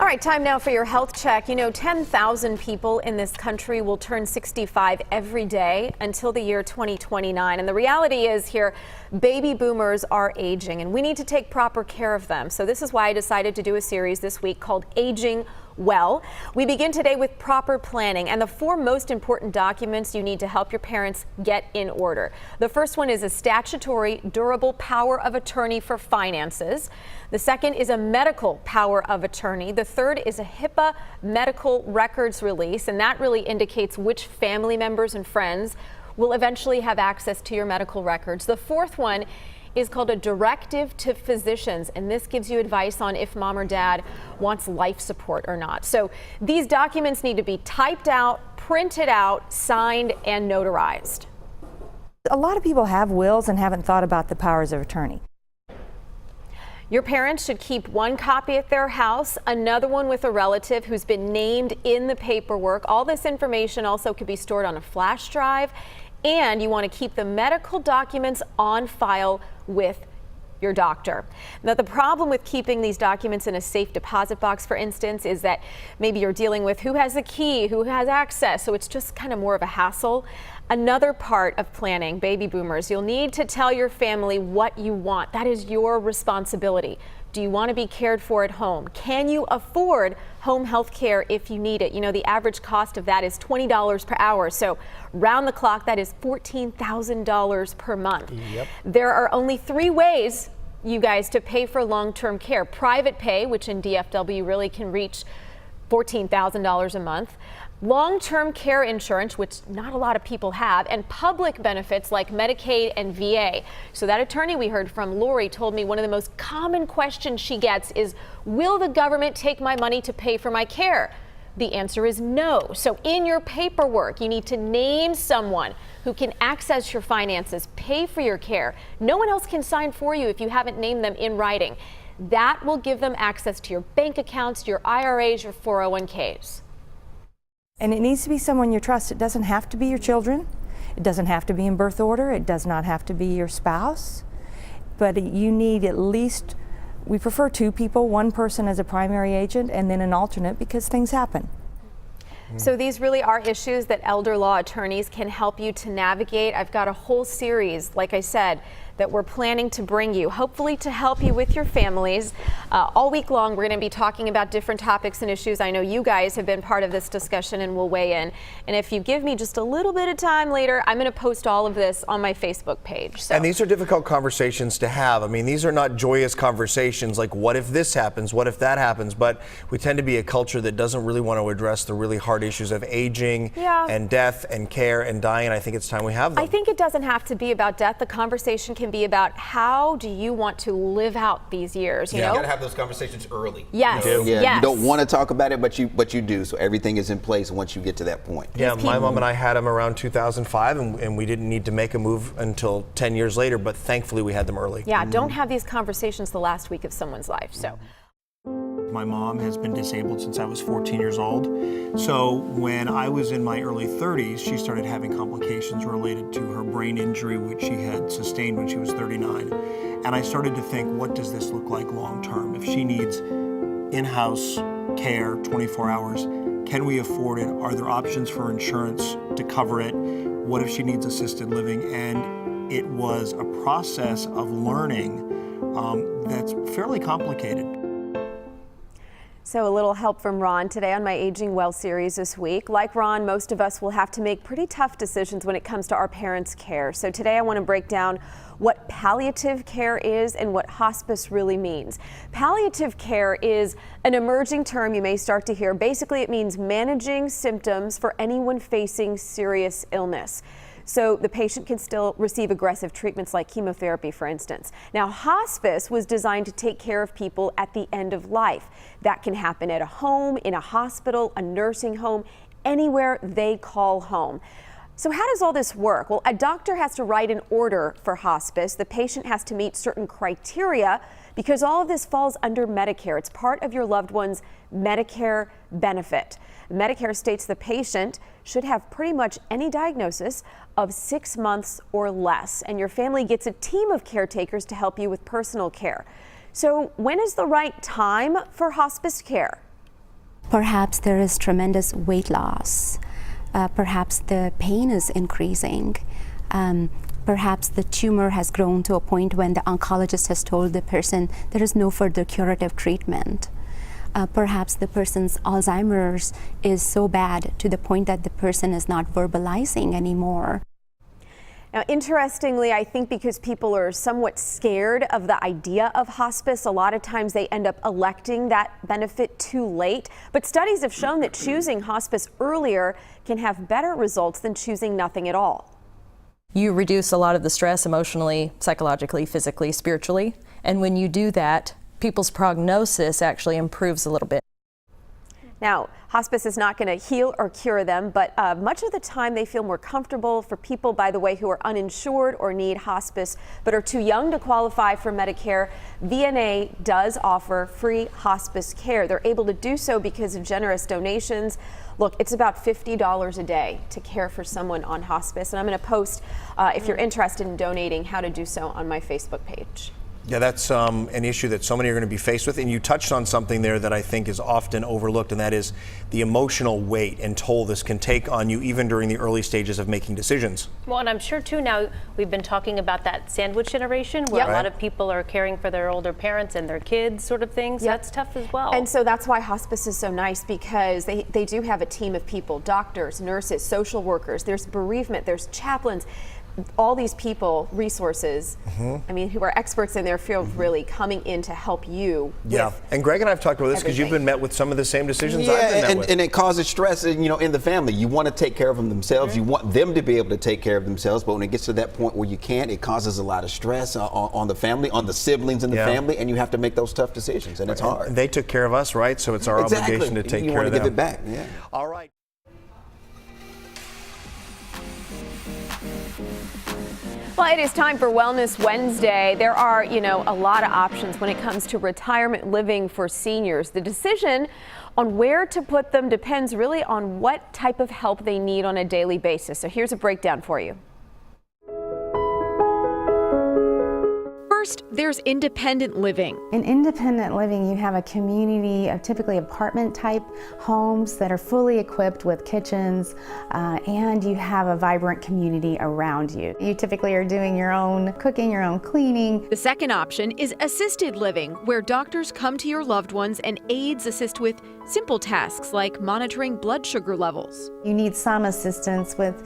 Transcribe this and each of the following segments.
All right, time now for your health check. You know, 10,000 people in this country will turn 65 every day until the year 2029. And the reality is here, baby boomers are aging and we need to take proper care of them. So this is why I decided to do a series this week called Aging Well. We begin today with proper planning and the 4 most important documents you need to help your parents get in order. The first one is a statutory durable power of attorney for finances. The second is a medical power of attorney. The third is a HIPAA medical records release, and that really indicates which family members and friends will eventually have access to your medical records. The fourth one is called a directive to physicians, and this gives you advice on if mom or dad wants life support or not. So these documents need to be typed out, printed out, signed, and notarized. A lot of people have wills and haven't thought about the powers of attorney. Your parents should keep one copy at their house, another one with a relative who's been named in the paperwork. All this information also could be stored on a flash drive, and you want to keep the medical documents on file with your doctor. Now, the problem with keeping these documents in a safe deposit box, for instance, is that maybe you're dealing with who has the key, who has access, so it's just kind of more of a hassle. Another part of planning, baby boomers, you'll need to tell your family what you want. That is your responsibility. Do you want to be cared for at home? Can you afford home health care if you need it? You know, the average cost of that is $20 per hour. So round the clock, that is $14,000 per month. Yep. There are only 3 ways, you guys, to pay for long-term care. Private pay, which in DFW really can reach $14,000 a month. Long-term care insurance, which not a lot of people have, and public benefits like Medicaid and VA. So that attorney we heard from, Lori, told me one of the most common questions she gets is, will the government take my money to pay for my care? The answer is no. So in your paperwork, you need to name someone who can access your finances, pay for your care. No one else can sign for you if you haven't named them in writing. That will give them access to your bank accounts, your IRAs, your 401ks. And it needs to be someone you trust. It doesn't have to be your children. It doesn't have to be in birth order. It does not have to be your spouse. But you need at least, we prefer 2 people, 1 person as a primary agent and then an alternate because things happen. So these really are issues that elder law attorneys can help you to navigate. I've got a whole series, like I said, that we're planning to bring you, hopefully to help you with your families. All week long, we're going to be talking about different topics and issues. I know you guys have been part of this discussion and will weigh in. And if you give me just a little bit of time later, I'm going to post all of this on my Facebook page. So. And these are difficult conversations to have. I mean, these are not joyous conversations like, what if this happens? What if that happens? But we tend to be a culture that doesn't really want to address the really hard issues of aging and death and care and dying. I think it's time we have them. I think it doesn't have to be about death. The conversation can be about how do you want to live out these years, you know? You gotta have those conversations early. Yes. You Yes. You don't want to talk about it, but you do. So everything is in place once you get to that point. Yeah, my mom and I had them around 2005, and we didn't need to make a move until 10 years later, but thankfully we had them early. Yeah, don't have these conversations the last week of someone's life. So. My mom has been disabled since I was 14 years old. So when I was in my early 30s, she started having complications related to her brain injury, which she had sustained when she was 39. And I started to think, what does this look like long term? If she needs in-house care 24 hours, can we afford it? Are there options for insurance to cover it? What if she needs assisted living? And it was a process of learning that's fairly complicated. So a little help from Ron today on my Aging Well series this week. Like Ron, most of us will have to make pretty tough decisions when it comes to our parents' care. So today I want to break down what palliative care is and what hospice really means. Palliative care is an emerging term you may start to hear. Basically, it means managing symptoms for anyone facing serious illness. So the patient can still receive aggressive treatments like chemotherapy, for instance. Now, hospice was designed to take care of people at the end of life. That can happen at a home, in a hospital, a nursing home, anywhere they call home. So how does all this work? Well, a doctor has to write an order for hospice. The patient has to meet certain criteria because all of this falls under Medicare. It's part of your loved one's Medicare benefit. Medicare states the patient should have pretty much any diagnosis of 6 months or less, and your family gets a team of caretakers to help you with personal care. So when is the right time for hospice care? Perhaps there is tremendous weight loss. Perhaps the pain is increasing. Perhaps the tumor has grown to a point when the oncologist has told the person there is no further curative treatment. Perhaps the person's Alzheimer's is so bad to the point that the person is not verbalizing anymore. Now, interestingly, I think because people are somewhat scared of the idea of hospice, a lot of times they end up electing that benefit too late. But studies have shown that choosing hospice earlier can have better results than choosing nothing at all. You reduce a lot of the stress emotionally, psychologically, physically, spiritually. And when you do that, people's prognosis actually improves a little bit. Now, hospice is not going to heal or cure them, but much of the time they feel more comfortable. For people, by the way, who are uninsured or need hospice but are too young to qualify for Medicare, VNA does offer free hospice care. They're able to do so because of generous donations. Look, it's about $50 a day to care for someone on hospice, and I'm going to post, if you're interested in donating, how to do so on my Facebook page. Yeah, that's an issue that so many are going to be faced with. And you touched on something there that I think is often overlooked, and that is the emotional weight and toll this can take on you even during the early stages of making decisions. Well, and I'm sure too now we've been talking about that sandwich generation where a lot of people are caring for their older parents and their kids sort of thing. So that's tough as well. And so that's why hospice is so nice, because they do have a team of people, doctors, nurses, social workers, there's bereavement, there's chaplains. All these people, resources, I mean, who are experts in their field, really coming in to help you. Yeah, and Greg and I have talked about this because you've been met with some of the same decisions I've been met with. And it causes stress, in the family. You want to take care of them themselves. You want them to be able to take care of themselves, but when it gets to that point where you can't, it causes a lot of stress on the family, on the siblings in the family, and you have to make those tough decisions, and it's hard. And they took care of us, right? So it's our obligation to take care of them. You want to give it back. Yeah. All right. Well, it is time for Wellness Wednesday. There are, a lot of options when it comes to retirement living for seniors. The decision on where to put them depends really on what type of help they need on a daily basis. So here's a breakdown for you. First, there's independent living. In independent living, you have a community of typically apartment type homes that are fully equipped with kitchens, and you have a vibrant community around you. You typically are doing your own cooking, your own cleaning. The second option is assisted living, where doctors come to your loved ones and aides assist with simple tasks like monitoring blood sugar levels. You need some assistance with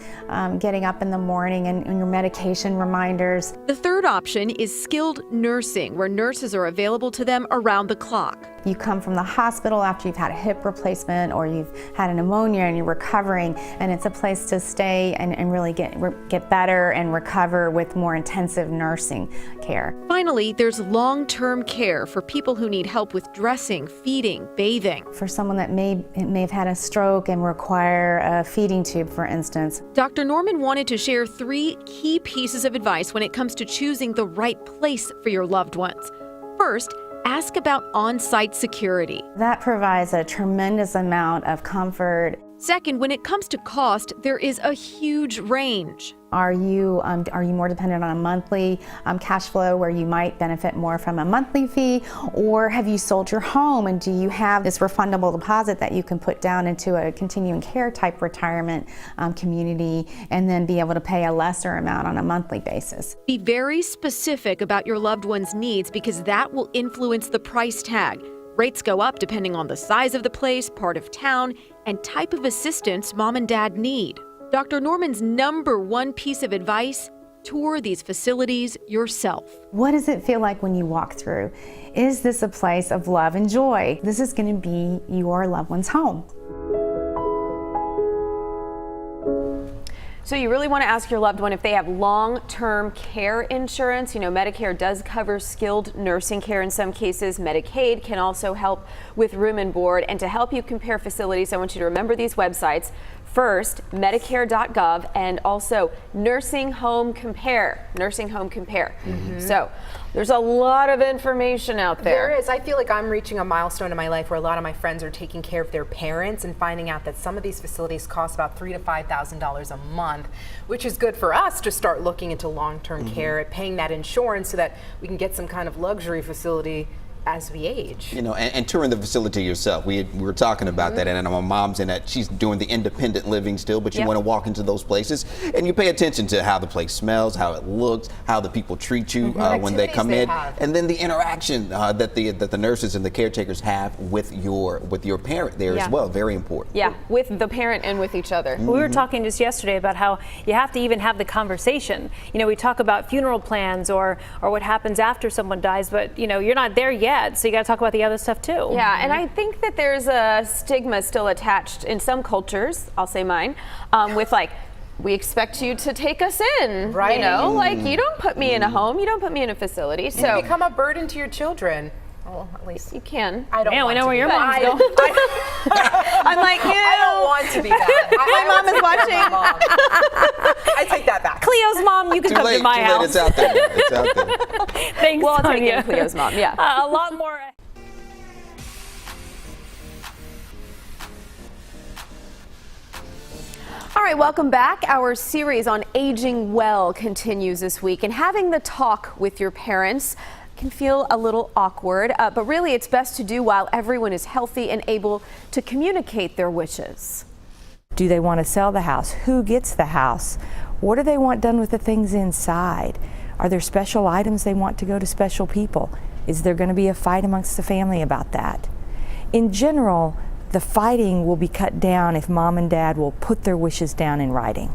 getting up in the morning and your medication reminders. The third option is skilled nursing, where nurses are available to them around the clock. You come from the hospital after you've had a hip replacement or you've had a pneumonia and you're recovering, and it's a place to stay and really get better and recover with more intensive nursing care. Finally, there's long-term care for people who need help with dressing, feeding, bathing. For someone that may have had a stroke and require a feeding tube, for instance. Dr. Norman wanted to share 3 key pieces of advice when it comes to choosing the right place for your loved ones. First, ask about on-site security. That provides a tremendous amount of comfort. Second, when it comes to cost, there is a huge range. Are you more dependent on a monthly cash flow where you might benefit more from a monthly fee? Or have you sold your home and do you have this refundable deposit that you can put down into a continuing care type retirement community and then be able to pay a lesser amount on a monthly basis? Be very specific about your loved one's needs, because that will influence the price tag. Rates go up depending on the size of the place, part of town, and type of assistance mom and dad need. Dr. Norman's #1 piece of advice: tour these facilities yourself. What does it feel like when you walk through? Is this a place of love and joy? This is going to be your loved one's home. So you really want to ask your loved one if they have long-term care insurance. Medicare does cover skilled nursing care in some cases. Medicaid can also help with room and board. And to help you compare facilities, I want you to remember these websites. First, Medicare.gov, and also Nursing Home Compare. Nursing Home Compare. So there's a lot of information out there. There is. I feel like I'm reaching a milestone in my life where a lot of my friends are taking care of their parents and finding out that some of these facilities cost about $3,000 to $5,000 a month, which is good for us to start looking into long-term care, paying that insurance so that we can get some kind of luxury facility as we age. You know, and touring the facility yourself. We were talking about that, and my mom's in that. She's doing the independent living still, but you want to walk into those places and you pay attention to how the place smells, how it looks, how the people treat you when they come in, and then the interaction that the nurses and the caretakers have with your parent there as well. Very important. Yeah, with the parent and with each other. We were talking just yesterday about how you have to even have the conversation. You know, we talk about funeral plans or what happens after someone dies, but you know, you're not there yet. So you got to talk about the other stuff too. Yeah, and I think that there's a stigma still attached in some cultures, I'll say mine, with like, we expect you to take us in, right? You know, like you don't put me in a home, you don't put me in a facility. So you become a burden to your children. Well, at least you can. I don't. Yeah, we know where your mom's going. I'm like, I don't want to be that. My mom is watching. I take that back. Cleo's mom, you can come to my house. It's out there. It's out there. Thanks, Well, I'll take Sonia. in Cleo's mom. Yeah. A lot more. All right, welcome back. Our series on aging well continues this week, and having the talk with your parents can feel a little awkward, but really it's best to do while everyone is healthy and able to communicate their wishes. Do they want to sell the house? Who gets the house? What do they want done with the things inside? Are there special items they want to go to special people? Is there going to be a fight amongst the family about that? In general, the fighting will be cut down if mom and dad will put their wishes down in writing.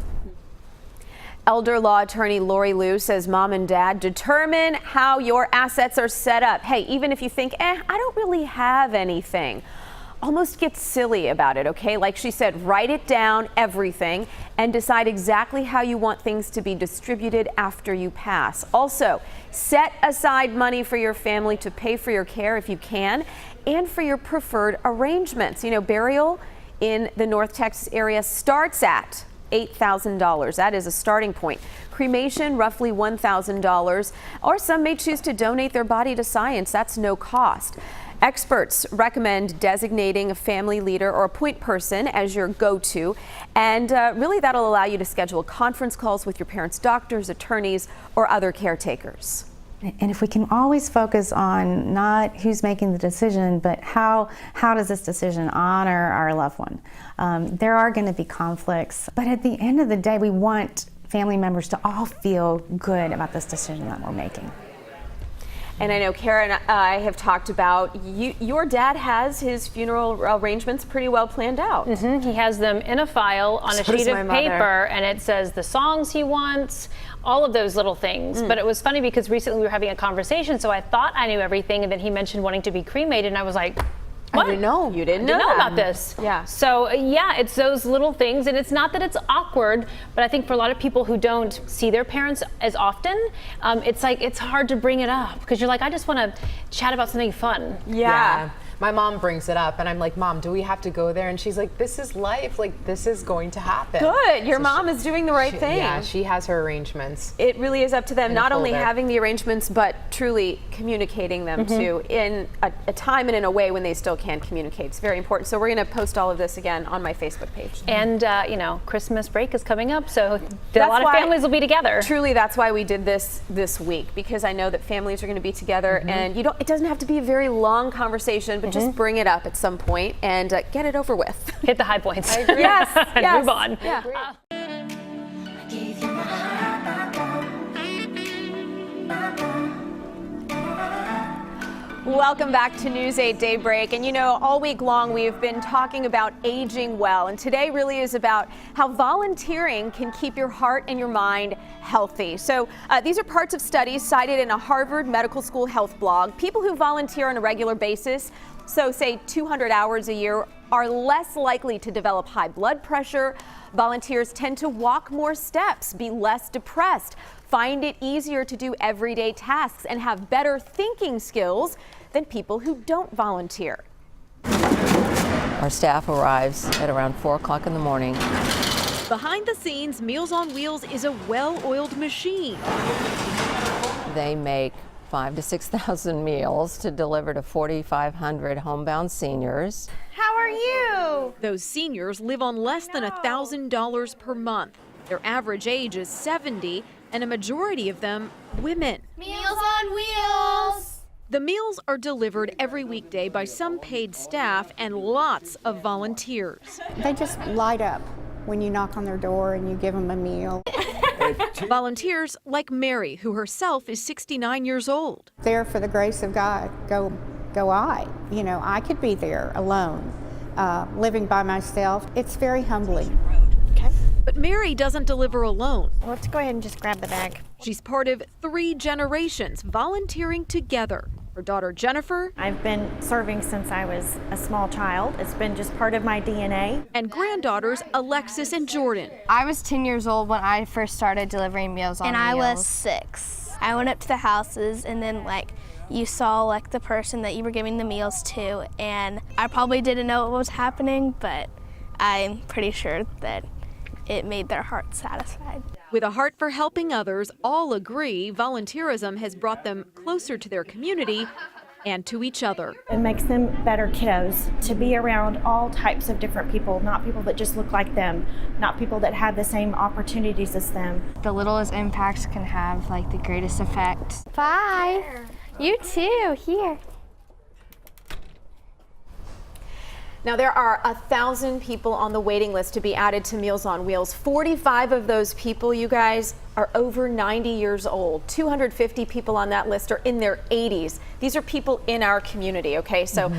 Elder law attorney Lori Liu says mom and dad determine how your assets are set up. Hey, even if you think, I don't really have anything, almost get silly about it, okay? Like she said, write it down, everything, and decide exactly how you want things to be distributed after you pass. Also, set aside money for your family to pay for your care if you can, and for your preferred arrangements. You know, burial in the North Texas area starts at $8,000. That is a starting point. Cremation, roughly $1,000, or some may choose to donate their body to science. That's no cost. Experts recommend designating a family leader or a point person as your go-to, and really that'll allow you to schedule conference calls with your parents' doctors, attorneys, or other caretakers. And if we can always focus on not who's making the decision, but how does this decision honor our loved one? There are going to be conflicts, but at the end of the day, we want family members to all feel good about this decision that we're making. And I know Kara and I have talked about your dad has his funeral arrangements pretty well planned out. He has them in a file on a sheet of paper, and it says the songs he wants, all of those little things. But it was funny because recently we were having a conversation, so I thought I knew everything, and then he mentioned wanting to be cremated, and I was like, what? I didn't know. You didn't know that. About this. Yeah. So yeah, it's those little things, and it's not that it's awkward, but I think for a lot of people who don't see their parents as often, it's like it's hard to bring it up because you're like, I just want to chat about something fun. Yeah. My mom brings it up, and I'm like, Mom, do we have to go there? And she's like, this is life. Like, this is going to happen. Good. Your mom is doing the right thing. Yeah, she has her arrangements. It really is up to them, not only having the arrangements, but truly communicating them too in a time and in a way when they still can communicate. It's very important. So we're going to post all of this again on my Facebook page. And, you know, Christmas break is coming up, so a lot of families will be together. Truly, that's why we did this week, because I know that families are going to be together, and it doesn't have to be a very long conversation, but just bring it up at some point and get it over with. Hit the high points. I agree. Yes. And move on. Yeah. Welcome back to News 8 Daybreak. And you know, all week long we've been talking about aging well, and today really is about how volunteering can keep your heart and your mind healthy. So these are parts of studies cited in a Harvard Medical School health blog. People who volunteer on a regular basis, so say 200 hours a year, are less likely to develop high blood pressure. Volunteers tend to walk more steps, be less depressed, find it easier to do everyday tasks, and have better thinking skills than people who don't volunteer. Our staff arrives at around 4 o'clock in the morning. Behind the scenes, Meals on Wheels is a well-oiled machine. They make 5,000 to 6,000 meals to deliver to 4,500 homebound seniors. How are you? Those seniors live on less than $1,000 per month. Their average age is 70, and a majority of them women. Meals on Wheels! The meals are delivered every weekday by some paid staff and lots of volunteers. They just light up when you knock on their door and you give them a meal. Volunteers like Mary, who herself is 69 years old. There for the grace of God, go I. You know, I could be there alone, living by myself. It's very humbling. But Mary doesn't deliver alone. Let's go ahead and just grab the bag. She's part of 3 generations volunteering together. Her daughter Jennifer. I've been serving since I was a small child. It's been just part of my DNA. And granddaughters Alexis and Jordan. I was 10 years old when I first started delivering Meals on Wheels. And I was 6. I went up to the houses and then you saw the person that you were giving the meals to, and I probably didn't know what was happening, but I'm pretty sure that it made their hearts satisfied. With a heart for helping others, all agree volunteerism has brought them closer to their community and to each other. It makes them better kiddos to be around all types of different people, not people that just look like them, not people that have the same opportunities as them. The littlest impacts can have the greatest effect. Bye. You too. Here. Now, there are 1,000 people on the waiting list to be added to Meals on Wheels. 45 of those people, you guys, are over 90 years old. 250 people on that list are in their 80s. These are people in our community, okay? So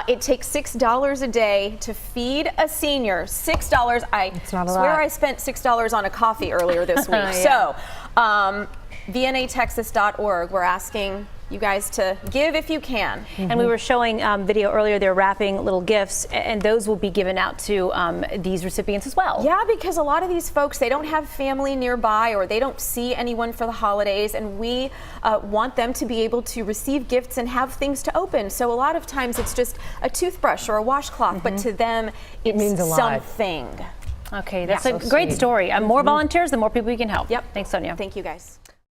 it takes $6 a day to feed a senior. $6. I swear I spent $6 on a coffee earlier this week. So, VNATexas.org, we're asking you guys to give if you can. And we were showing video earlier, they're wrapping little gifts, and those will be given out to these recipients as well. Yeah, because a lot of these folks, they don't have family nearby or they don't see anyone for the holidays, and we want them to be able to receive gifts and have things to open. So a lot of times it's just a toothbrush or a washcloth, but to them it means something. Okay, that's a great story. More volunteers, the more people you can help. Yep. Thanks, Sonia. Thank you, guys.